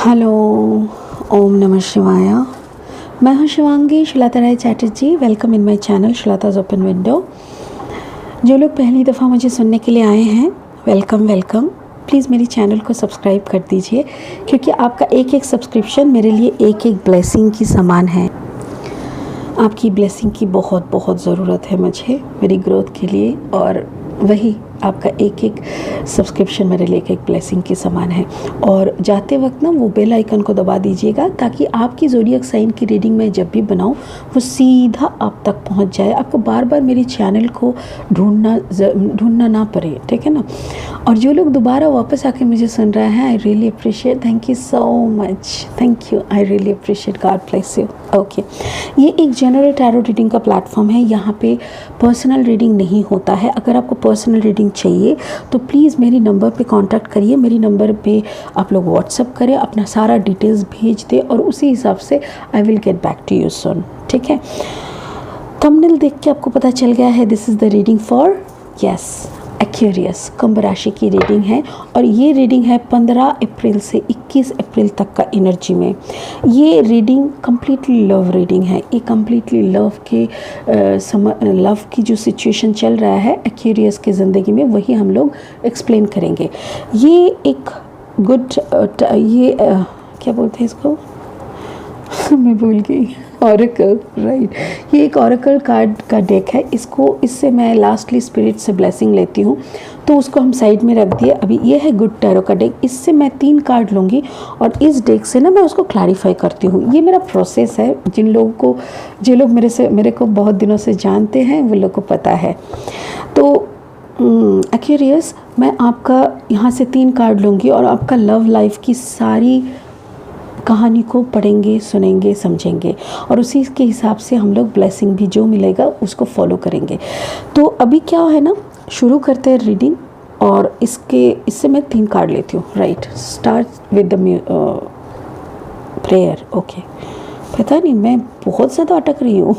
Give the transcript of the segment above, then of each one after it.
Hello, ओम नमः शिवाय। मैं हूँ Shivangi Shweta Rai Chatterjee. Welcome in my channel Shweta's open window. जो लोग पहली दफ़ा मुझे सुनने के लिए आए हैं, वेलकम वेलकम। प्लीज़ मेरी चैनल को सब्सक्राइब कर दीजिए, क्योंकि आपका एक एक सब्सक्रिप्शन मेरे लिए एक एक ब्लेसिंग की समान है। आपकी ब्लेसिंग की बहुत बहुत ज़रूरत है मुझे, मेरी ग्रोथ के लिए, और वही आपका एक एक सब्सक्रिप्शन मेरे लिए एक ब्लेसिंग के समान है। और जाते वक्त ना वो बेल आइकन को दबा दीजिएगा, ताकि आपकी ज़ोडिएक साइन की रीडिंग मैं जब भी बनाऊँ वो सीधा आप तक पहुंच जाए, आपको बार बार मेरी चैनल को ढूंढना ना पड़े, ठीक है ना। और जो लोग दोबारा वापस आके मुझे सुन रहे हैं, I really appreciate, thank you so much, thank you, I really appreciate, God bless you. Okay, ये एक जनरल टैरो रीडिंग का प्लेटफॉर्म है, यहाँ पे पर्सनल रीडिंग नहीं होता है। अगर आपको पर्सनल रीडिंग चाहिए तो प्लीज़ मेरी नंबर पे कांटेक्ट करिए। मेरी नंबर पे आप लोग व्हाट्सअप करें, अपना सारा डिटेल्स भेज दें, और उसी हिसाब से I will get back to you soon, ठीक है। थंबनेल देख के आपको पता चल गया है, this is the reading for Aquarius, कुंभ राशि की रीडिंग है। और ये रीडिंग है 15 अप्रैल से 21 अप्रैल तक का एनर्जी में। ये रीडिंग कम्प्लीटली लव रीडिंग है। ये कम्प्लीटली लव के लव की जो सिचुएशन चल रहा है एक्वेरियस की ज़िंदगी में, वही हम लोग एक्सप्लेन करेंगे। ये एक गुड क्या बोलते हैं इसको मैं भूल गई, ऑरेकल, राइट। ये एक ऑरेकल कार्ड का डेक है। इससे मैं लास्टली स्पिरिट से ब्लेसिंग लेती हूँ, तो उसको हम साइड में रख दिए। अभी ये है गुड टैरो का डेक। इससे मैं 3 कार्ड लूँगी और इस डेक से ना मैं उसको क्लैरिफाई करती हूँ। ये मेरा प्रोसेस है। जो लोग मेरे को बहुत दिनों से जानते हैं, वो लोग को पता है। तो एक्वेरियस, मैं आपका यहाँ से 3 कार्ड लूँगी और आपका लव लाइफ की सारी कहानी को पढ़ेंगे, सुनेंगे, समझेंगे, और उसी के हिसाब से हम लोग ब्लेसिंग भी जो मिलेगा उसको फॉलो करेंगे। तो अभी क्या है ना, शुरू करते हैं रीडिंग। और इससे मैं 3 कार्ड लेती हूँ, right. Start with the prayer. Okay, पता नहीं मैं बहुत ज़्यादा अटक रही हूँ।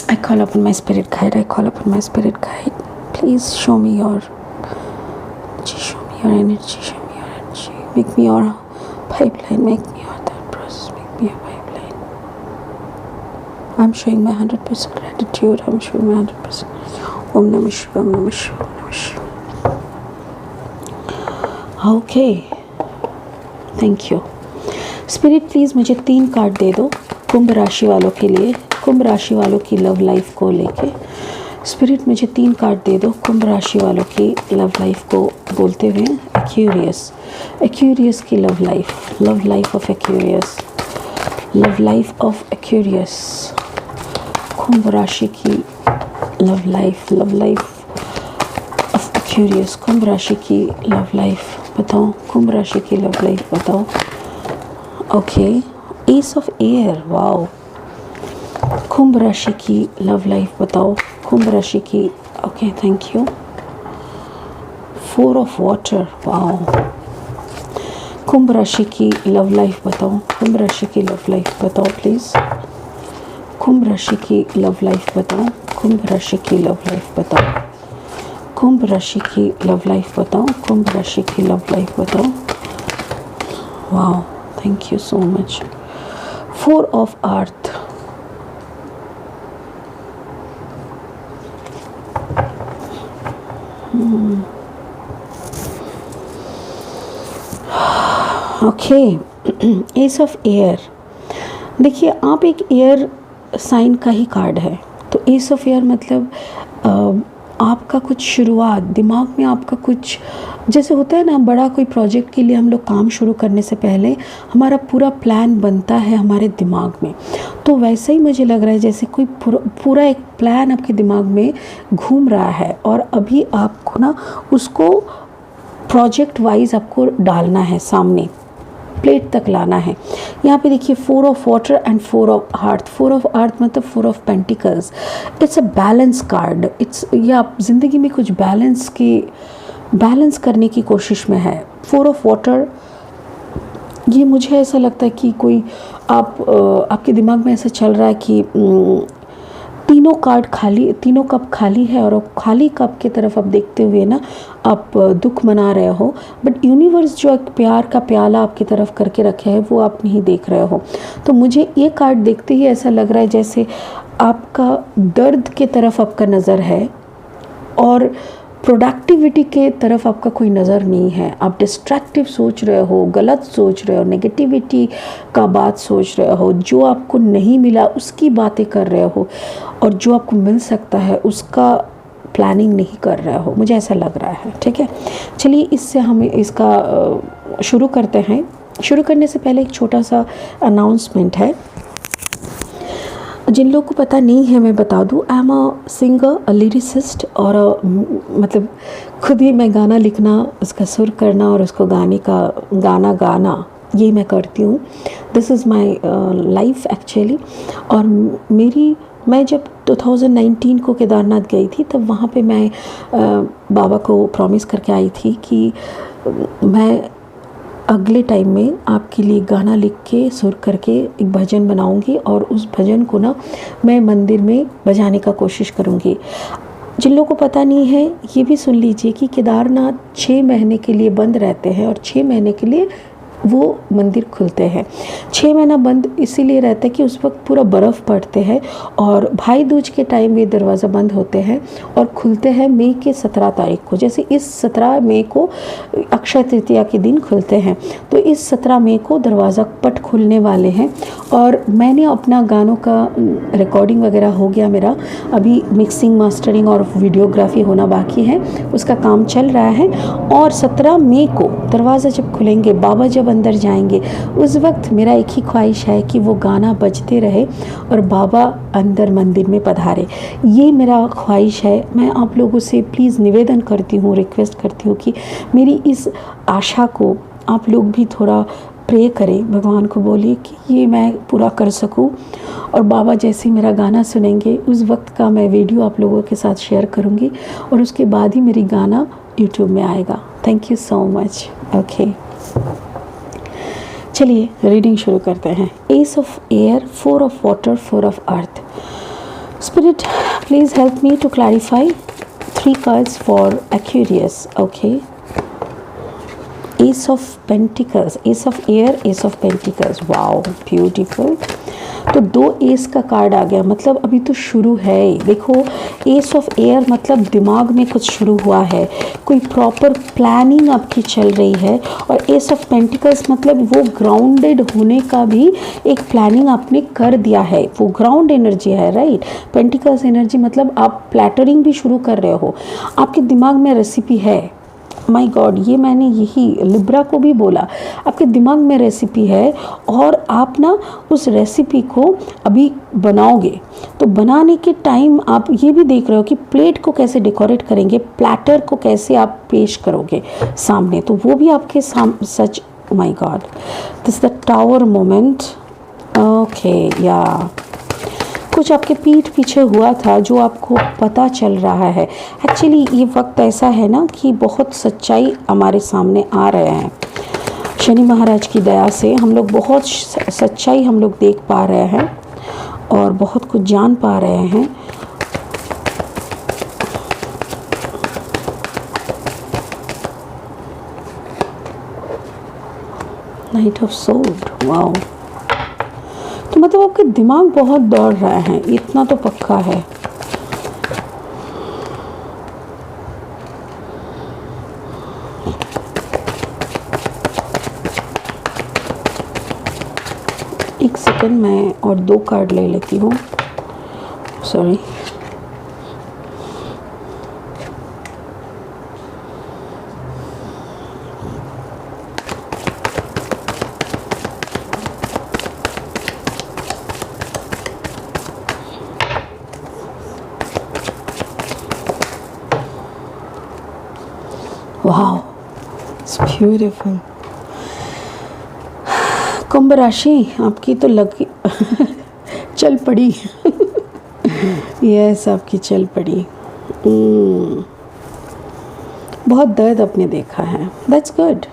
I call upon my spirit guide. I call upon my spirit guide. Please show me your energy. Make me your pipeline. Make me your third process. Make me your pipeline. I'm showing my 100% gratitude. I'm showing my 100%. Om Namah Shivaya. Om Namah Shivaya. Om Namah Shivaya. Okay. Thank you. Spirit, please मुझे 3 card दे दो कुंभ राशि वालों के लिए, कुंभ राशि वालों की love life को लेके। स्पिरिट, मुझे 3 कार्ड दे दो कुंभ राशि वालों की लव लाइफ को बोलते हुए। एक्वेरियस की love life of Aquarius, love life of Aquarius, कुंभ राशि की लव लाइफ ऑफ एक्वेरियस, कुंभ राशि की लव लाइफ बताओ, कुंभ राशि की लव लाइफ बताओ। Okay, ace of air, wow. कुंभ राशि की लव लाइफ बताओ, कुंभ राशि की। Okay, thank you. 4 of water, wow. कुंभ राशि की लव लाइफ बताओ, कुंभ राशि की लव लाइफ बताओ प्लीज़। कुंभ राशि की लव लाइफ बताओ, कुंभ राशि की लव लाइफ बताओ, कुंभ राशि की लव लाइफ बताओ, कुंभ राशि की लव लाइफ बताओ। Wow, thank you so much. 4 of earth, okay. Ace of air, देखिए आप एक एयर साइन का ही कार्ड है। तो एस ऑफ एयर मतलब आपका कुछ शुरुआत, दिमाग में आपका कुछ, जैसे होता है ना, बड़ा कोई प्रोजेक्ट के लिए हम लोग काम शुरू करने से पहले हमारा पूरा प्लान बनता है हमारे दिमाग में। तो वैसे ही मुझे लग रहा है जैसे कोई पूरा एक प्लान आपके दिमाग में घूम रहा है, और अभी आपको ना उसको प्रोजेक्ट वाइज आपको डालना है, सामने प्लेट तक लाना है। यहाँ पे देखिए 4 of water and 4 of earth. 4 of अर्थ मतलब 4 of pentacles. It's a balance card. ये आप जिंदगी में कुछ बैलेंस करने की कोशिश में है। 4 ऑफ वाटर, ये मुझे ऐसा लगता है कि कोई आपके दिमाग में ऐसा चल रहा है कि तीनों कार्ड खाली, तीनों कप खाली है और खाली कप की तरफ आप देखते हुए ना आप दुख मना रहे हो, बट यूनिवर्स जो एक प्यार का प्याला आपकी तरफ करके रखे है वो आप नहीं देख रहे हो। तो मुझे ये कार्ड देखते ही ऐसा लग रहा है जैसे आपका दर्द के तरफ आपका नज़र है और प्रोडक्टिविटी के तरफ आपका कोई नज़र नहीं है। आप डिस्ट्रैक्टिव सोच रहे हो, गलत सोच रहे हो, नेगेटिविटी का बात सोच रहे हो, जो आपको नहीं मिला उसकी बातें कर रहे हो और जो आपको मिल सकता है उसका प्लानिंग नहीं कर रहे हो, मुझे ऐसा लग रहा है। ठीक है, चलिए इससे हम इसका शुरू करते हैं। शुरू करने से पहले एक छोटा सा अनाउंसमेंट है, जिन लोगों को पता नहीं है मैं बता दूं, I am a singer, a lyricist, और मतलब खुद ही मैं गाना लिखना, उसका सुर करना और उसको गाना ये मैं करती हूँ। This is my life actually. और मैं जब 2019 को केदारनाथ गई थी तब वहाँ पे मैं बाबा को प्रॉमिस करके आई थी कि मैं अगले टाइम में आपके लिए गाना लिख के सुर करके एक भजन बनाऊंगी और उस भजन को ना मैं मंदिर में बजाने का कोशिश करूंगी। जिन लोगों को पता नहीं है ये भी सुन लीजिए कि केदारनाथ 6 महीने के लिए बंद रहते हैं और 6 महीने के लिए वो मंदिर खुलते हैं। 6 महीना बंद इसीलिए रहता है कि उस वक्त पूरा बर्फ़ पड़ते हैं और भाई दूज के टाइम ये दरवाज़ा बंद होते हैं और खुलते हैं मई के 17 तारीख को। जैसे इस 17 मई को अक्षय तृतीया के दिन खुलते हैं, तो इस 17 मई को दरवाज़ा पट खुलने वाले हैं। और मैंने अपना गानों का रिकॉर्डिंग वगैरह हो गया मेरा, अभी मिक्सिंग मास्टरिंग और वीडियोग्राफी होना बाकी है, उसका काम चल रहा है। और 17 मई को दरवाज़ा जब खुलेंगे, बाबा जब अंदर जाएंगे, उस वक्त मेरा एक ही ख्वाहिश है कि वो गाना बजते रहे और बाबा अंदर मंदिर में पधारे। ये मेरा ख्वाहिश है। मैं आप लोगों से प्लीज़ निवेदन करती हूँ, रिक्वेस्ट करती हूँ कि मेरी इस आशा को आप लोग भी थोड़ा प्रे करें, भगवान को बोलिए कि ये मैं पूरा कर सकूं। और बाबा जैसे मेरा गाना सुनेंगे उस वक्त का मैं वीडियो आप लोगों के साथ शेयर करूंगी और उसके बाद ही मेरी गाना यूट्यूब में आएगा। Thank you so much. Okay, चलिए रीडिंग शुरू करते हैं। Ace of air, 4 of water, 4 of earth. Spirit please help me to clarify 3 cards for Aquarius. Okay, ace of pentacles, ace of air, ace of pentacles. Wow, beautiful. तो 2 S का card आ गया, मतलब अभी तो शुरू है। देखो, एस ऑफ एयर मतलब दिमाग में कुछ शुरू हुआ है, कोई प्रॉपर प्लानिंग आपकी चल रही है। और एस ऑफ पेंटिकल्स मतलब वो ग्राउंडेड होने का भी एक प्लानिंग आपने कर दिया है, वो ग्राउंड एनर्जी है, राइट। पेंटिकल्स एनर्जी मतलब आप प्लैटरिंग भी शुरू कर रहे हो, आपके दिमाग में रेसिपी है। माय गॉड, ये मैंने यही लिब्रा को भी बोला, आपके दिमाग में रेसिपी है और आप ना उस रेसिपी को अभी बनाओगे। तो बनाने के टाइम आप ये भी देख रहे हो कि प्लेट को कैसे डेकोरेट करेंगे, प्लैटर को कैसे आप पेश करोगे सामने, तो वो भी आपके सच। My god, this the tower moment. Okay, या कुछ आपके पीठ पीछे हुआ था जो आपको पता चल रहा है। एक्चुअली ये वक्त ऐसा है ना कि बहुत सच्चाई हमारे सामने आ रहे हैं। शनि महाराज की दया से हम लोग बहुत सच्चाई हम लोग देख पा रहे हैं और बहुत कुछ जान पा रहे हैं। Night of sword, wow. तो मतलब आपके दिमाग बहुत दौड़ रहा है, इतना तो पक्का है। एक सेकंड, मैं और 2 कार्ड ले लेती हूँ, सॉरी। Wow, it's beautiful. कुंभ राशि आपकी तो लगी चल पड़ी यस, आपकी चल पड़ी। बहुत दर्द आपने देखा है, दैट्स गुड।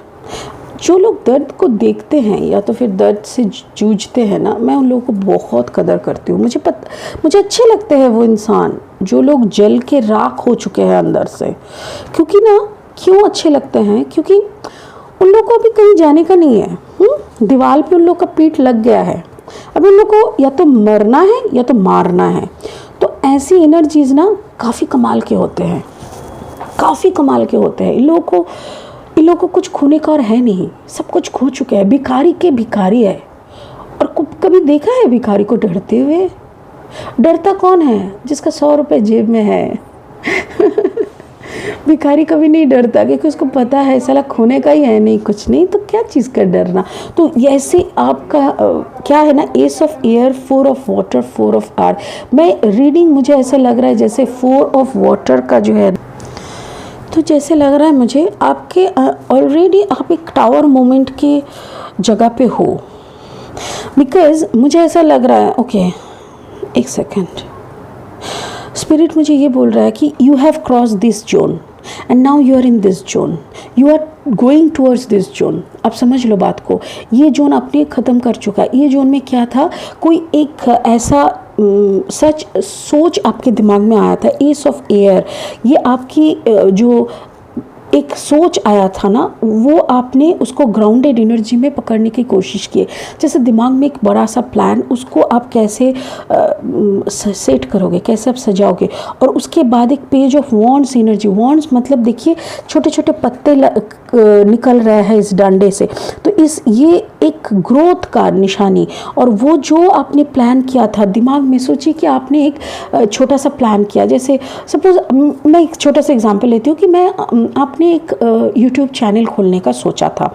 जो लोग दर्द को देखते हैं या तो फिर दर्द से जूझते हैं ना, मैं उन लोगों को बहुत कदर करती हूँ। मुझे अच्छे लगते हैं वो इंसान जो लोग जल के राख हो चुके हैं अंदर से। क्योंकि ना क्यों अच्छे लगते हैं, क्योंकि उन लोगों को अभी कहीं जाने का नहीं है। दीवार पे उन लोग का पीठ लग गया है, अब उन लोग को या तो मरना है या तो मारना है। तो ऐसी एनर्जीज ना काफ़ी कमाल के होते हैं, काफ़ी कमाल के होते हैं। इन लोगों को कुछ खोने का और है नहीं, सब कुछ खो चुके हैं। भिखारी के भिखारी है। और कभी देखा है भिखारी को डरते हुए? डरता कौन है? जिसका 100 रुपये जेब में है। भिखारी कभी नहीं डरता, क्योंकि उसको पता है साला खोने का ही है नहीं, कुछ नहीं, तो क्या चीज़ का डरना। तो ऐसे आपका क्या है ना, S of air, 4 of water, 4 of अर्थ। मैं रीडिंग मुझे ऐसा लग रहा है जैसे 4 ऑफ वाटर का जो है, तो जैसे लग रहा है मुझे आपके ऑलरेडी आप एक टावर मोमेंट की जगह पे हो। बिकॉज मुझे ऐसा लग रहा है, ओके एक सेकेंड, स्पिरिट मुझे ये बोल रहा है कि you have cross this zone and now you are in this zone, you are going towards this zone. आप समझ लो बात को, ये जोन आपने ख़त्म कर चुका है। ये जोन में क्या था, कोई एक ऐसा सच सोच आपके दिमाग में आया था, एस ऑफ एयर। ये आपकी जो एक सोच आया था ना, वो आपने उसको ग्राउंडेड एनर्जी में पकड़ने की कोशिश की। जैसे दिमाग में एक बड़ा सा प्लान, उसको आप कैसे सेट करोगे, कैसे आप सजाओगे। और उसके बाद एक page of wands energy. Wands मतलब देखिए छोटे छोटे पत्ते निकल रहे हैं इस डंडे से, तो ये एक ग्रोथ का निशानी। और वो जो आपने प्लान किया था दिमाग में, सोचिए कि आपने एक छोटा सा प्लान किया। जैसे सपोज मैं एक छोटा सा एग्जांपल लेती हूँ कि आपने एक यूट्यूब चैनल खोलने का सोचा था।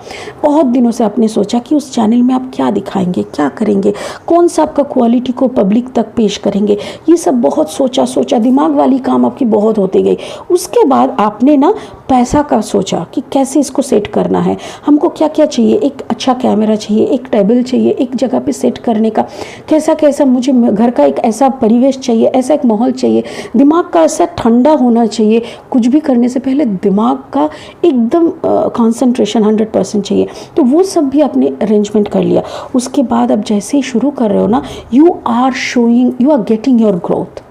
बहुत दिनों से आपने सोचा कि उस चैनल में आप क्या दिखाएंगे, क्या करेंगे, कौन सा आपका क्वालिटी को पब्लिक तक पेश करेंगे। ये सब बहुत सोचा, दिमाग वाली काम आपकी बहुत होती गई। उसके बाद आपने ना पैसा का सोचा कि कैसे इसको सेट करना है, हमको क्या क्या चाहिए। एक अच्छा कैमरा चाहिए, एक टेबल चाहिए, एक जगह पे सेट करने का कैसा मुझे घर का एक ऐसा परिवेश चाहिए, ऐसा एक माहौल चाहिए, दिमाग का ऐसा ठंडा होना चाहिए। कुछ भी करने से पहले दिमाग का एकदम कंसंट्रेशन 100% चाहिए। तो वो सब भी आपने अरेंजमेंट कर लिया। उसके बाद अब जैसे ही शुरू कर रहे हो ना, you are getting your growth.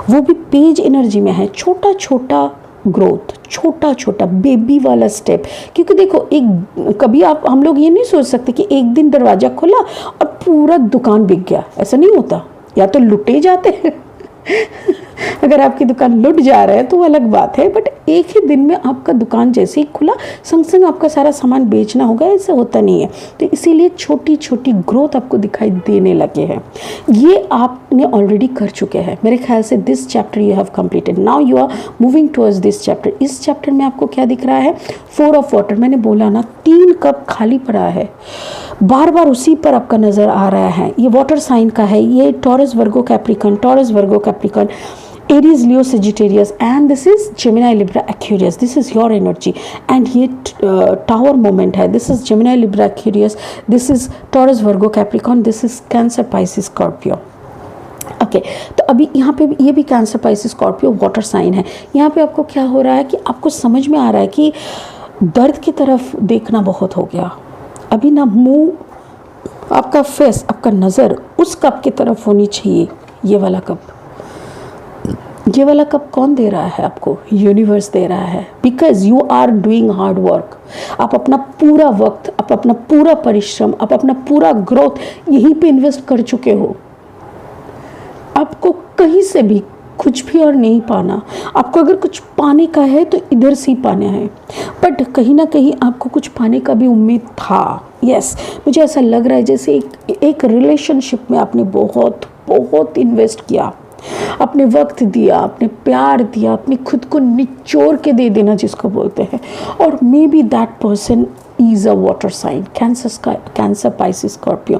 वो भी पेज एनर्जी में है, छोटा छोटा ग्रोथ, छोटा छोटा बेबी वाला स्टेप। क्योंकि देखो एक कभी हम लोग ये नहीं सोच सकते कि एक दिन दरवाजा खोला और पूरा दुकान बिक गया, ऐसा नहीं होता। या तो लुटे जाते हैं अगर आपकी दुकान लुट जा रहा है तो वो अलग बात है, बट एक ही दिन में आपका दुकान जैसे ही खुला संग संग आपका सारा सामान बेचना होगा, ऐसा होता नहीं है। तो इसीलिए छोटी छोटी ग्रोथ आपको दिखाई देने लगे हैं। ये आपने ऑलरेडी कर चुके हैं मेरे ख्याल से। This chapter you have completed, now you are moving towards this chapter. इस चैप्टर में आपको क्या दिख रहा है, 4 ऑफ वाटर। मैंने बोला ना 3 कप खाली पड़ा है, बार बार उसी पर आपका नज़र आ रहा है। ये वाटर साइन का है, ये Taurus Virgo Capricorn, Taurus Virgo Capricorn, Aries, Leo, Sagittarius, and this is Gemini, Libra, Aquarius. This is your energy, and ये tower moment है. This is Gemini, Libra, Aquarius. This is Taurus, Virgo, Capricorn. This is Cancer, Pisces, Scorpio. Okay तो अभी यहाँ पे ये भी Cancer, Pisces, Scorpio water sign है। यहाँ पे आपको क्या हो रहा है कि आपको समझ में आ रहा है कि दर्द की तरफ देखना बहुत हो गया। अभी ना मुंह, आपका फेस, आपका नज़र उस कप की तरफ होनी चाहिए। ये वाला कप, ये वाला कप कौन दे रहा है आपको? यूनिवर्स दे रहा है। Because you are doing hard work. आप अपना पूरा वक्त, आप अपना पूरा परिश्रम, आप अपना पूरा ग्रोथ यहीं पे इन्वेस्ट कर चुके हो। आपको कहीं से भी कुछ भी और नहीं पाना। आपको अगर कुछ पाने का है तो इधर से ही पाना है, बट कहीं ना कहीं आपको कुछ पाने का भी उम्मीद था। यस, मुझे ऐसा लग रहा है जैसे एक रिलेशनशिप में आपने बहुत बहुत इन्वेस्ट किया, अपने वक्त दिया, अपने प्यार दिया, अपने खुद को निचोड़ के दे देना जिसको बोलते हैं। और may be that person is a water sign, Cancer, Pisces, Scorpio.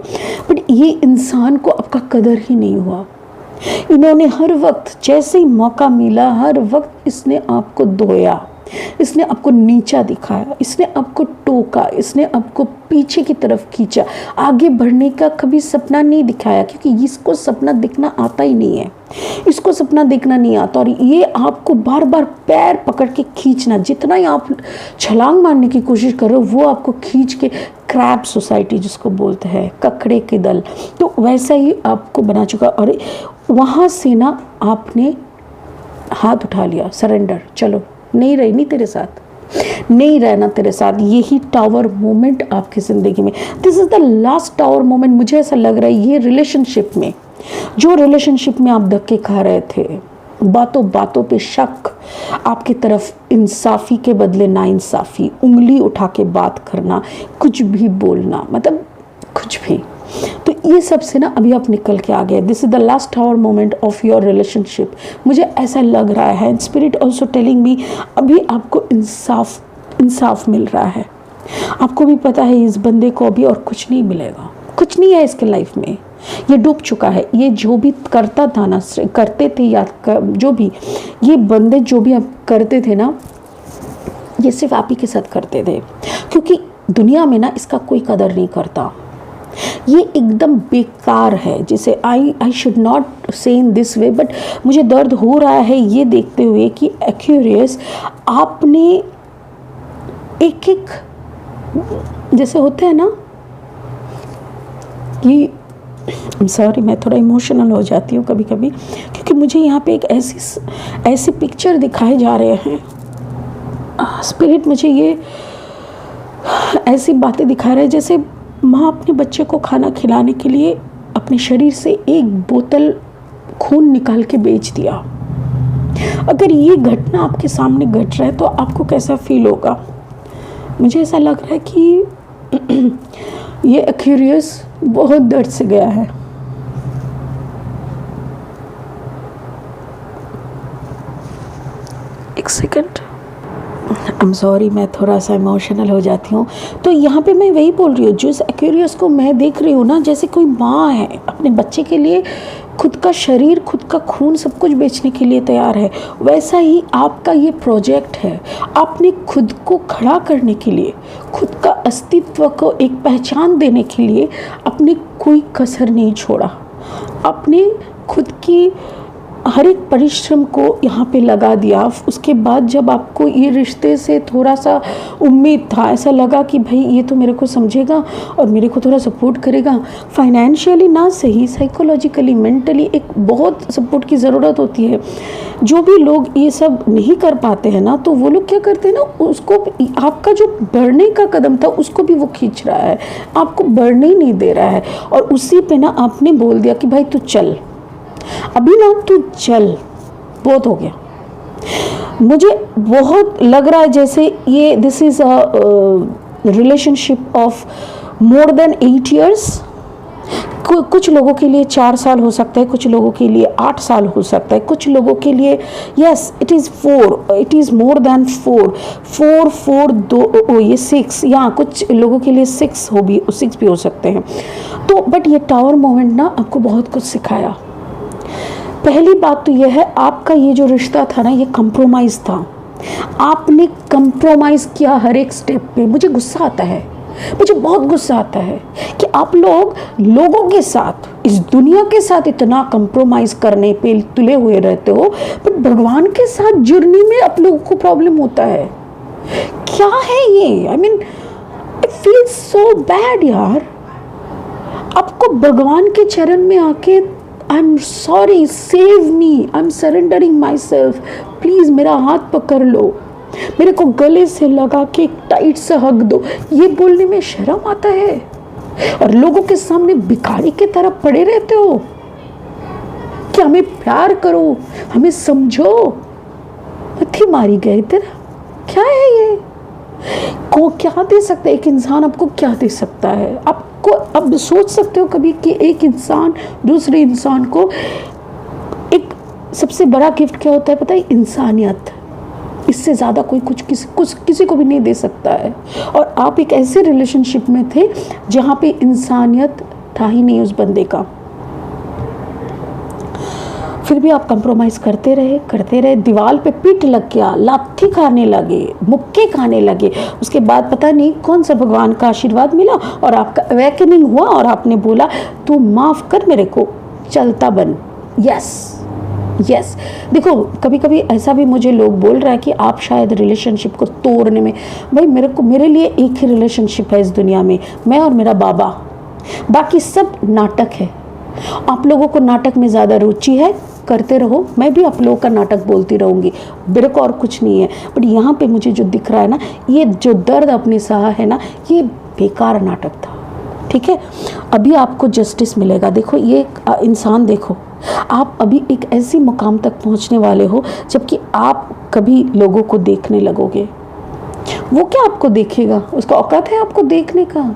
But ये इंसान को आपका कदर ही नहीं हुआ। इन्होंने हर वक्त जैसे ही मौका मिला, हर वक्त इसने आपको धोया, इसने आपको नीचा दिखाया, इसने आपको टोका, इसने आपको पीछे की तरफ खींचा, आगे बढ़ने का कभी सपना नहीं दिखाया, क्योंकि इसको सपना दिखना आता ही नहीं है, इसको सपना देखना नहीं आता। और ये आपको बार बार पैर पकड़ के खींचना, जितना ही आप छलांग मारने की कोशिश कर रहे हो वो आपको खींच के, क्रैब सोसाइटी जिसको बोलते हैं, ककड़े के दल, तो वैसा ही आपको बना चुका। और वहाँ से ना आपने हाथ उठा लिया, सरेंडर, चलो नहीं रहनी तेरे साथ, नहीं रहना तेरे साथ। यही टावर मोमेंट आपकी ज़िंदगी में, this is the last tower moment. मुझे ऐसा लग रहा है ये रिलेशनशिप में, जो रिलेशनशिप में आप धक्के खा रहे थे, बातों बातों पे शक, आपकी तरफ इंसाफी के बदले नाइंसाफी, उंगली उठा के बात करना, कुछ भी बोलना, मतलब कुछ भी, तो ये सब से ना अभी आप निकल के आ गए। This is the last tower moment of your relationship, मुझे ऐसा लग रहा है। स्पिरिट ऑल्सो टेलिंग मी अभी आपको इंसाफ मिल रहा है। आपको भी पता है इस बंदे को अभी और कुछ नहीं मिलेगा, कुछ नहीं है इसके लाइफ में, ये डूब चुका है। ये जो भी करता था ना, करते थे या जो भी ये बंदे जो भी आप करते थे ना, ये सिर्फ आप ही के साथ करते थे, क्योंकि दुनिया में ना इसका कोई कदर नहीं करता। ये एकदम बेकार है, जिसे आई शुड नॉट से इन दिस वे, बट मुझे दर्द हो रहा है ये देखते हुए कि एक्यूरियस आपने एक एक, जैसे होते हैं ना कि सॉरी मैं थोड़ा इमोशनल हो जाती हूँ कभी कभी, क्योंकि मुझे यहाँ पे एक ऐसी पिक्चर दिखाए जा रहे हैं, स्पिरिट मुझे ये ऐसी बातें दिखा रहे हैं जैसे माँ अपने बच्चे को खाना खिलाने के लिए अपने शरीर से एक बोतल खून निकाल के बेच दिया। अगर ये घटना आपके सामने घट रहा है तो आपको कैसा फील होगा? मुझे ऐसा लग रहा है कि ये एक्यूरियस बहुत दर्द से गया है। एक सेकंड, आई एम सॉरी, मैं थोड़ा सा इमोशनल हो जाती हूँ। तो यहाँ पे मैं वही बोल रही हूँ, जो इस एक्यूरियस को मैं देख रही हूँ ना, जैसे कोई माँ है अपने बच्चे के लिए खुद का शरीर, खुद का खून, सब कुछ बेचने के लिए तैयार है, वैसा ही आपका ये प्रोजेक्ट है। आपने खुद को खड़ा करने के लिए, खुद का अस्तित्व को एक पहचान देने के लिए अपनी कोई कसर नहीं छोड़ा। अपने खुद की हर एक परिश्रम को यहाँ पे लगा दिया। उसके बाद जब आपको ये रिश्ते से थोड़ा सा उम्मीद था, ऐसा लगा कि भाई ये तो मेरे को समझेगा और मेरे को थोड़ा सपोर्ट करेगा, फाइनेंशियली ना सही, साइकोलॉजिकली, मेंटली एक बहुत सपोर्ट की ज़रूरत होती है। जो भी लोग ये सब नहीं कर पाते हैं ना, तो वो लोग क्या करते हैं ना, उसको, आपका जो बढ़ने का कदम था उसको भी वो खींच रहा है, आपको बढ़ने ही नहीं दे रहा है। और उसी पे ना आपने बोल दिया कि भाई तू चल, अभी ना तू चल, बहुत हो गया। मुझे बहुत लग रहा है जैसे ये this is a relationship of more than 8 years। कुछ लोगों के लिए 4 साल हो सकता है, कुछ लोगों के लिए 8 साल हो सकता है, कुछ लोगों के लिए yes it is 4, it is more than 4 2 ये 6, या कुछ लोगों के लिए 6 भी हो सकते हैं। तो बट ये टावर मोमेंट ना आपको बहुत कुछ सिखाया। पहली बात तो यह है, आपका ये जो रिश्ता था ना, ये कंप्रोमाइज़ था। आपने कंप्रोमाइज़ किया हर एक स्टेप पे। मुझे गुस्सा आता है, मुझे बहुत गुस्सा आता है कि आप लोगों के साथ, इस दुनिया के साथ इतना कंप्रोमाइज़ करने पे तुले हुए रहते हो, पर भगवान के साथ जुड़ने में आप लोगों को प्रॉब्लम होता है। क्या है ये? I mean it feels so bad यार। आपको भगवान के चरण में आके I'm sorry, save me, I'm surrendering myself, please मेरा हाथ पकड़ लो, मेरे को गले से लगा के टाइट से हक दो, ये बोलने में शर्म आता है। और लोगों के सामने भिखारी की तरह पड़े रहते हो कि हमें प्यार करो, हमें समझो। मत्थी मारी गए तेरा, क्या है ये? को क्या दे सकता है एक इंसान? आपको क्या दे सकता है? आपको अब सोच सकते हो कभी कि एक इंसान दूसरे इंसान को, एक सबसे बड़ा गिफ्ट क्या होता है पता है? इंसानियत। इससे ज़्यादा कोई कुछ किसी को भी नहीं दे सकता है। और आप एक ऐसे रिलेशनशिप में थे जहाँ पे इंसानियत था ही नहीं उस बंदे का। फिर भी आप कंप्रोमाइज़ करते रहे, दीवार पे पीठ लग गया, लाठी खाने लगे, मुक्के खाने लगे। उसके बाद पता नहीं कौन सा भगवान का आशीर्वाद मिला और आपका अवेकनिंग हुआ और आपने बोला तू माफ़ कर मेरे को, चलता बन। यस देखो, कभी कभी ऐसा भी मुझे लोग बोल रहा है कि आप शायद रिलेशनशिप को तोड़ने में, भाई मेरे लिए एक ही रिलेशनशिप है इस दुनिया में, मैं और मेरा बाबा, बाकी सब नाटक है। आप लोगों को नाटक में ज़्यादा रुचि है, करते रहो, मैं भी आप लोगों का नाटक बोलती रहूँगी, मेरे को और कुछ नहीं है। बट यहाँ पे मुझे जो दिख रहा है ना, ये जो दर्द अपने सहा है ना, ये बेकार नाटक था, ठीक है। अभी आपको जस्टिस मिलेगा। देखो ये इंसान, देखो आप अभी एक ऐसी मुकाम तक पहुँचने वाले हो जबकि आप कभी लोगों को देखने लगोगे, वो क्या आपको देखेगा, उसका औकात है आपको देखने का।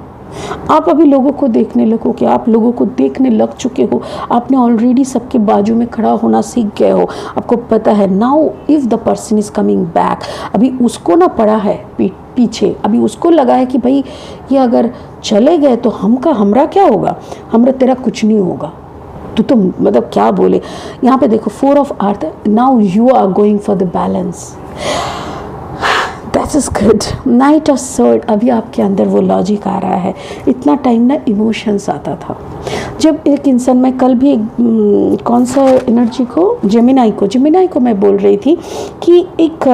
आप अभी लोगों को देखने लगोगे, आप लोगों को देखने लग चुके हो, आपने ऑलरेडी सबके बाजू में खड़ा होना सीख गए हो। आपको पता है now if the person is coming back, अभी उसको ना पड़ा है पीछे, अभी उसको लगा है कि भाई ये अगर चले गए तो हमरा क्या होगा, हमरा तेरा कुछ नहीं होगा, तो मतलब क्या बोले। यहाँ पे देखो 4 of earth, now you are going for the balance, that is good. Knight of sword, अभी आपके अंदर वो लॉजिक आ रहा है। इतना टाइम ना इमोशंस आता था, जब एक इंसान, मैं कल भी कौन सा एनर्जी को, जेमिनाई को मैं बोल रही थी कि एक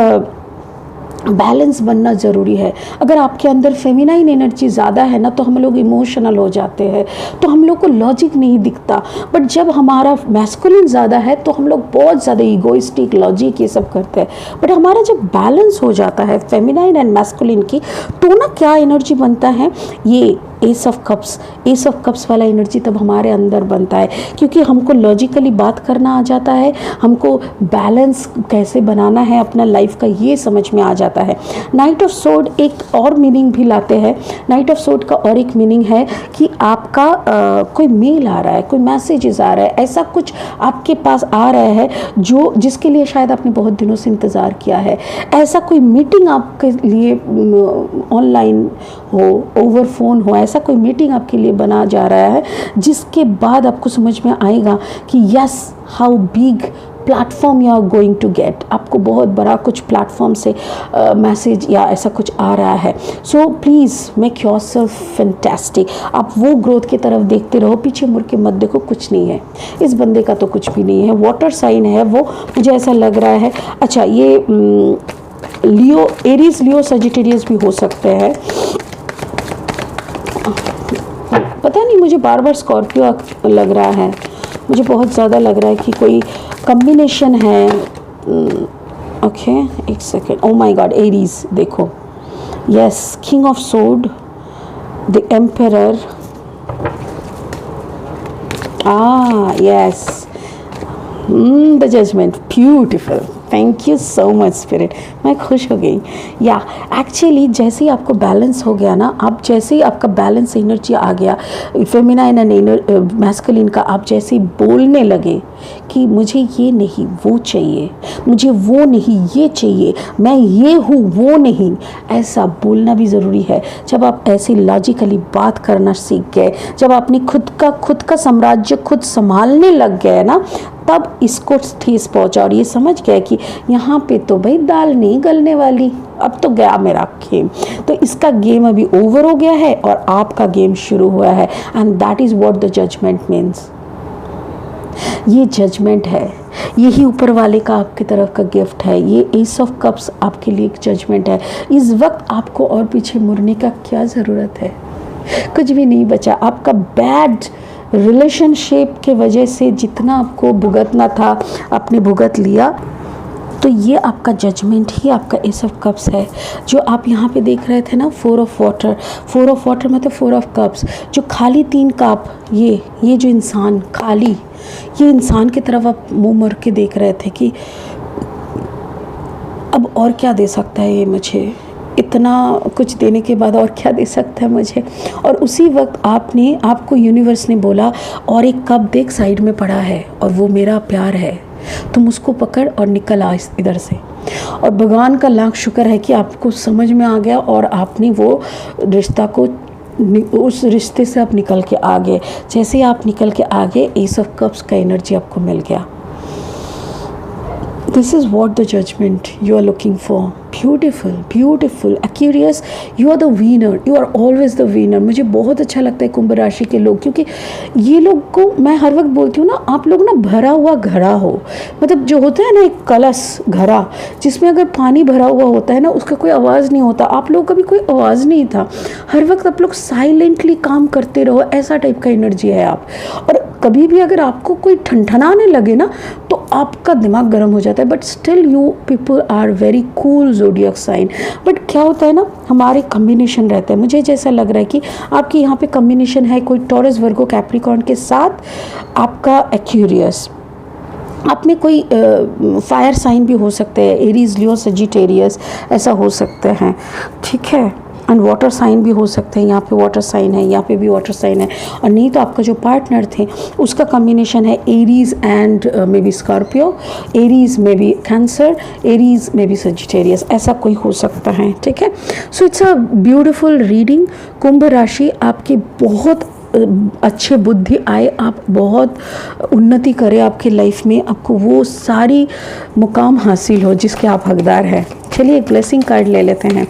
बैलेंस बनना ज़रूरी है। अगर आपके अंदर फेमिनाइन एनर्जी ज़्यादा है ना, तो हम लोग इमोशनल हो जाते हैं, तो हम लोग को लॉजिक नहीं दिखता। बट जब हमारा मैस्कुलिन ज़्यादा है तो हम लोग बहुत ज़्यादा ईगोइस्टिक, लॉजिक ये सब करते हैं। बट हमारा जब बैलेंस हो जाता है फेमिनाइन एंड मैस्कुलिन की, तो ना क्या एनर्जी बनता है, ये एस ऑफ कप्स वाला एनर्जी तब हमारे अंदर बनता है, क्योंकि हमको लॉजिकली बात करना आ जाता है, हमको बैलेंस कैसे बनाना है अपना लाइफ का ये समझ में आ जाता है। नाइट ऑफ सोर्ड एक और मीनिंग भी लाते हैं। नाइट ऑफ सोर्ड का और एक मीनिंग है कि आपका कोई मेल आ रहा है, कोई मैसेजेस आ रहा है, ऐसा कुछ आपके पास आ रहा है जिसके लिए शायद आपने बहुत दिनों से इंतज़ार किया है। ऐसा कोई मीटिंग आपके लिए ऑनलाइन हो, ओवर फोन हो, ऐसा कोई मीटिंग आपके लिए बना जा रहा है, जिसके बाद आपको समझ में आएगा कि yes how big platform you are going to get, आपको बहुत बड़ा कुछ प्लेटफॉर्म से मैसेज या ऐसा कुछ आ रहा है। So please make yourself fantastic. आप वो ग्रोथ की तरफ देखते रहो, पीछे मुड़ के मत देखो, कुछ नहीं है इस बंदे का, तो कुछ भी नहीं है। वाटर साइन है वो, मुझे ऐसा लग रहा है। अच्छा, ये लियो, एरीज, लियो, सजिटेरियस भी हो सकते हैं, पता नहीं, मुझे बार बार स्कॉर्पियो लग रहा है, मुझे बहुत ज़्यादा लग रहा है कि कोई कम्बिनेशन है। ओके, एक second, oh my god, Aries देखो, yes, king of sword, the emperor, yes, the judgement, beautiful, thank you so much spirit, मैं खुश हो गई। या एक्चुअली जैसे ही आपको बैलेंस हो गया ना, आप जैसे ही आपका बैलेंस एनर्जी आ गया, फेमिनाइन एंड मैस्कुलिन का, आप जैसे ही बोलने लगे कि मुझे ये नहीं वो चाहिए, मुझे वो नहीं ये चाहिए, मैं ये हूँ वो नहीं, ऐसा बोलना भी ज़रूरी है। जब आप ऐसी लॉजिकली बात करना सीख गए, जब आपने खुद का साम्राज्य खुद संभालने लग गए ना, तब इसको ठेस पहुंचा और ये समझ गया कि यहाँ पे तो भाई दाल नहीं गलने वाली, अब तो गया मेरा गेम। तो इसका गेम अभी ओवर हो गया है और आपका गेम शुरू हुआ है, and that is what the judgement means. ये जजमेंट है, यही ऊपर वाले का आपकी तरफ का गिफ्ट है। ये एस ऑफ कप्स आपके लिए एक जजमेंट है। इस वक्त आपको और पीछे मुड़ने का क्या ज़रूरत है, कुछ भी नहीं बचा। आपका बैड रिलेशनशिप के वजह से जितना आपको भुगतना था आपने भुगत लिया, तो ये आपका जजमेंट ही आपका एस ऑफ कप्स है। जो आप यहाँ पे देख रहे थे ना, 4 ऑफ वाटर मतलब 4 ऑफ कप्स, जो खाली 3 कप, ये जो इंसान खाली, ये इंसान की तरफ आप मुंह मोड़ के देख रहे थे कि अब और क्या दे सकता है ये मुझे, इतना कुछ देने के बाद और क्या दे सकता है मुझे। और उसी वक्त आपको यूनिवर्स ने बोला, और एक कप देख साइड में पड़ा है और वो मेरा प्यार है, तुम उसको पकड़ और निकल आ इधर से। और भगवान का लाख शुक्र है कि आपको समझ में आ गया और आपने वो रिश्ता को, उस रिश्ते से आप निकल के आ गए। जैसे ही आप निकल के आ गए, एस ऑफ कप्स का एनर्जी आपको मिल गया। This is what the judgment you are looking for. Beautiful, beautiful. Aquarius, you are the winner. You are always the winner. मुझे बहुत अच्छा लगता है कुंभ राशि के लोग, क्योंकि ये लोग को मैं हर वक्त बोलती हूँ ना, आप लोग ना भरा हुआ घड़ा हो, मतलब जो होता है ना एक कलश घड़ा, जिसमें अगर पानी भरा हुआ होता है ना, उसका कोई आवाज़ नहीं होता, आप लोगों का भी कोई आवाज़ नहीं था, हर वक्त आप लोग साइलेंटली काम करते रहो, ऐसा टाइप का एनर्जी है आप। और कभी भी अगर आपको कोई ठंडनाने लगे ना, तो आपका दिमाग गर्म हो जाता है, but still you people are very cool zodiac sign. But क्या होता है ना, हमारे कम्बिनेशन रहता है, मुझे जैसा लग रहा है कि आपके यहाँ पे कम्बिनेशन है कोई टॉरस, वर्गो, कैप्रिकॉर्न के साथ आपका एक्वेरियस। आप में कोई फायर साइन भी हो सकते हैं, एरीज, लियो, सजिटेरियस, ऐसा हो सकते हैं, ठीक है। एंड वाटर साइन भी हो सकते हैं, यहाँ पे वाटर साइन है, यहाँ पे भी वाटर साइन है। और नहीं तो आपका जो पार्टनर थे उसका कम्बिनेशन है Aries and may be Scorpio, Aries में भी कैंसर, एरीज में भी सजिटेरियस, ऐसा कोई हो सकता है, ठीक है। So it's a beautiful reading. कुंभ राशि, आपकी बहुत अच्छे बुद्धि आए, आप बहुत उन्नति करें आपकी लाइफ में, आपको वो सारी मुकाम हासिल हो जिसके आप हकदार हैं। चलिए एक ब्लेसिंग कार्ड ले लेते हैं।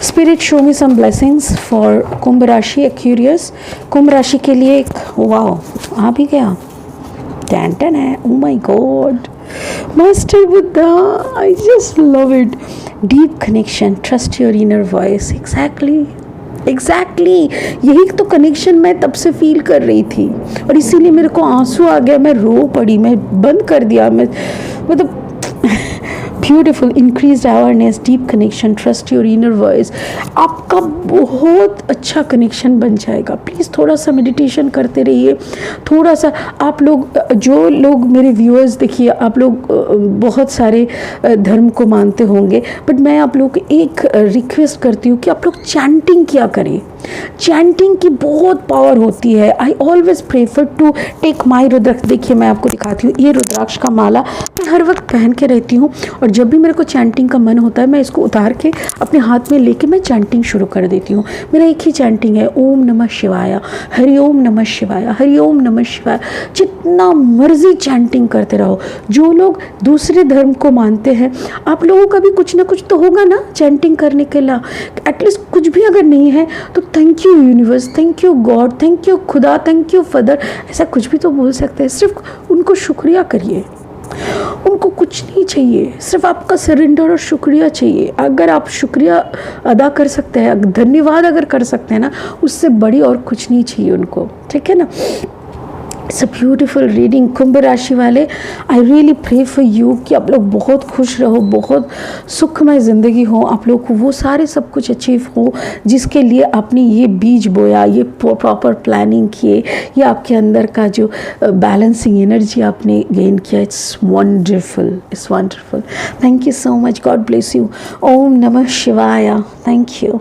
Spirit, show me some blessings for कुंभ राशि एक्वेरियस। कुंभ राशि के लिए एक, वाओ आ भी गया, टैंटन है, ओ my God, master Buddha, I just love it. Deep connection, trust your inner voice. Exactly यही तो कनेक्शन मैं तब से फील कर रही थी, और इसीलिए मेरे को आंसू आ गया, मैं रो पड़ी, मैं बंद कर दिया, मैं मतलब beautiful. Increase awareness, deep connection, trust your inner voice, आपका बहुत अच्छा कनेक्शन बन जाएगा। प्लीज़ थोड़ा सा मेडिटेशन करते रहिए, थोड़ा सा। आप लोग, जो लोग मेरे व्यूअर्स, देखिए आप लोग बहुत सारे धर्म को मानते होंगे, बट मैं आप लोग को एक रिक्वेस्ट करती हूँ कि आप लोग चैंटिंग किया करें। चैंटिंग की बहुत पावर होती है। I always prefer to take my rudraksha. देखिए मैं आपको दिखाती हूँ, ये रुद्राक्ष का माला मैं हर वक्त पहन के रहती हूँ, और जब भी मेरे को चैंटिंग का मन होता है, मैं इसको उतार के अपने हाथ में लेके मैं चैंटिंग शुरू कर देती हूँ। मेरा एक ही चैंटिंग है, ओम नमः शिवाय, हरि ओम नमः शिवाय, हरि ओम नमः शिवाय। जितना मर्जी चैंटिंग करते रहो। जो लोग दूसरे धर्म को मानते हैं, आप लोगों का भी कुछ ना कुछ तो होगा ना चैंटिंग करने के लिए। एटलीस्ट कुछ भी अगर नहीं है तो thank you universe, thank you God, thank you खुदा, थैंक यू फादर, ऐसा कुछ भी तो बोल सकते हैं। सिर्फ उनको शुक्रिया करिए, उनको कुछ नहीं चाहिए, सिर्फ आपका सरेंडर और शुक्रिया चाहिए। अगर आप शुक्रिया अदा कर सकते हैं, धन्यवाद अगर कर सकते हैं ना, उससे बड़ी और कुछ नहीं चाहिए उनको, ठीक है ना। It's a beautiful reading. कुंभ राशि वाले, I really pray for you कि आप लोग बहुत खुश रहो, बहुत सुखमय ज़िंदगी हो, आप लोग को वो सारे सब कुछ अचीव हो जिसके लिए आपने ये बीज बोया, ये प्रॉपर प्लानिंग किए, ये आपके अंदर का जो बैलेंसिंग एनर्जी आपने गेन किया। It's wonderful, it's wonderful. Thank you so much, god bless you. ओम नमः शिवाय। Thank you.